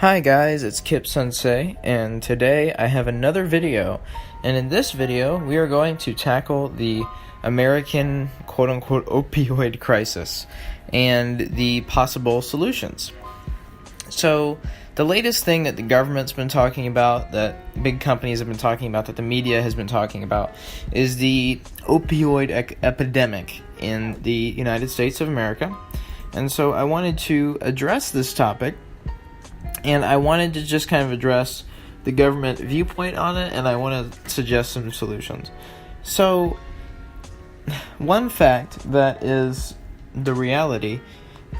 Hi guys, it's Kip Sensei, and today I have another video, and in this video we are going to tackle the American quote-unquote opioid crisis and the possible solutions. So, the latest thing that the government's been talking about, that big companies have been talking about, that the media has been talking about, is the opioid epidemic in the United States of America. And so I wanted to address this topic, and I wanted to just kind of address the government viewpoint on it, and I want to suggest some solutions. So, one fact that is the reality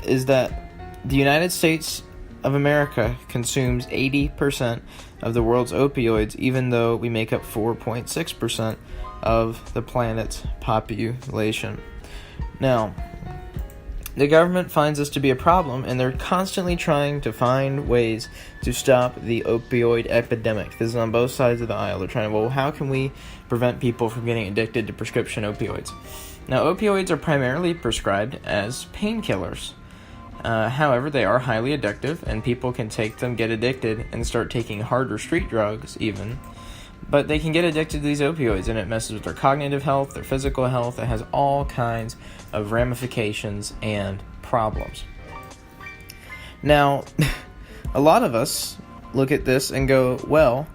is that the United States of America consumes 80% of the world's opioids, even though we make up 4.6% of the planet's population. Now, the government finds this to be a problem, and they're constantly trying to find ways to stop the opioid epidemic. This is on both sides of the aisle. They're trying to, well, how can we prevent people from getting addicted to prescription opioids? Now, opioids are primarily prescribed as painkillers. However, they are highly addictive, and people can take them, get addicted, and start taking harder street drugs even. But they can get addicted to these opioids, and it messes with their cognitive health, their physical health. It has all kinds of ramifications and problems. Now, a lot of us look at this and go, well,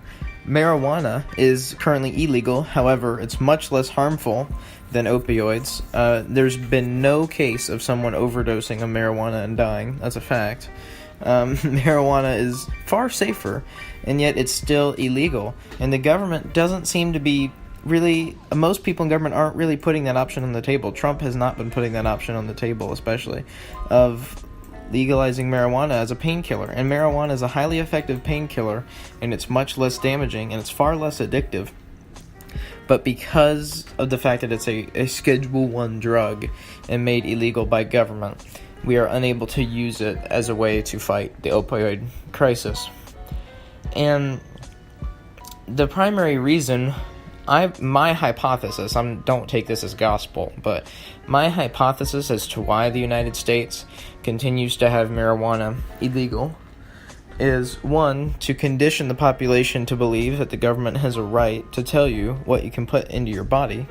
marijuana is currently illegal. However, it's much less harmful than opioids. There's been no case of someone overdosing on marijuana and dying. That's a fact. Marijuana is far safer, and yet it's still illegal. And the government doesn't seem to be really, most people in government aren't really putting that option on the table. Trump has not been putting that option on the table, especially, of legalizing marijuana as a painkiller. And marijuana is a highly effective painkiller, and it's much less damaging, and it's far less addictive. But because of the fact that it's a Schedule I drug and made illegal by government, we are unable to use it as a way to fight the opioid crisis. And the primary reason, my hypothesis, don't take this as gospel, but my hypothesis as to why the United States continues to have marijuana illegal is, one, to condition the population to believe that the government has a right to tell you what you can put into your body.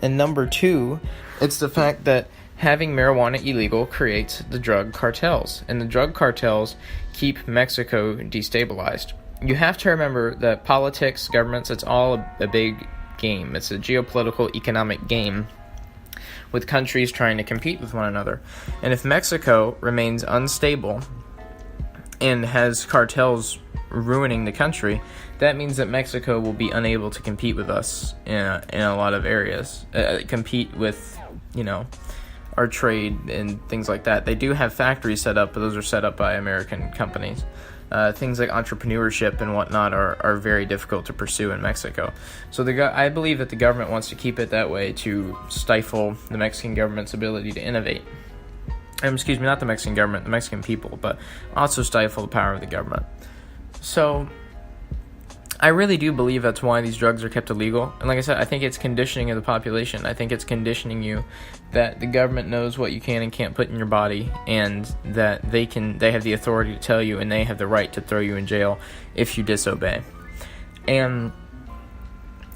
And number two, it's the fact that having marijuana illegal creates the drug cartels, and the drug cartels keep Mexico destabilized. You have to remember that politics, governments, it's all a big game. It's a geopolitical economic game with countries trying to compete with one another. And if Mexico remains unstable and has cartels ruining the country, that means that Mexico will be unable to compete with us in a lot of areas. Compete with, our trade and things like that. They do have factories set up, but those are set up by American companies. Things like entrepreneurship and whatnot are very difficult to pursue in Mexico. So I believe that the government wants to keep it that way to stifle the Mexican government's ability to innovate. Excuse me, not the Mexican government, the Mexican people, but also stifle the power of the government. So I really do believe that's why these drugs are kept illegal. And like I said, I think it's conditioning of the population. I think it's conditioning you that the government knows what you can and can't put in your body, and that they have the authority to tell you, and they have the right to throw you in jail if you disobey. And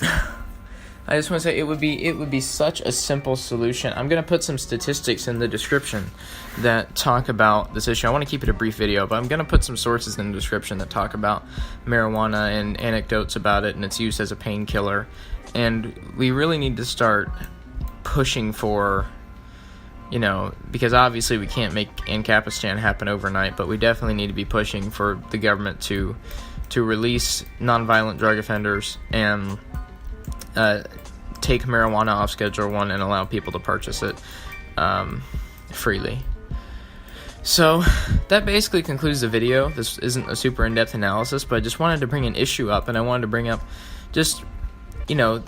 I just want to say it would be such a simple solution. I'm going to put some statistics in the description that talk about this issue. I want to keep it a brief video, but I'm going to put some sources in the description that talk about marijuana and anecdotes about it and its use as a painkiller. And we really need to start pushing for, because obviously we can't make Ancapistan happen overnight, but we definitely need to be pushing for the government to release nonviolent drug offenders and take marijuana off Schedule I and allow people to purchase it freely. So that basically concludes the video. This isn't a super in-depth analysis, but I just wanted to bring an issue up, and I wanted to bring up just,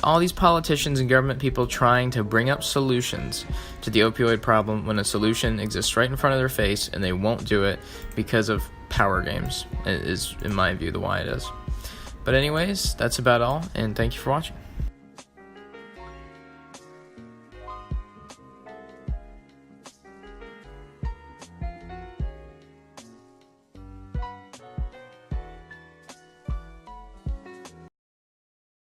all these politicians and government people trying to bring up solutions to the opioid problem when a solution exists right in front of their face, and they won't do it because of power games, is, in my view, the why it is. But anyways, that's about all, and thank you for watching.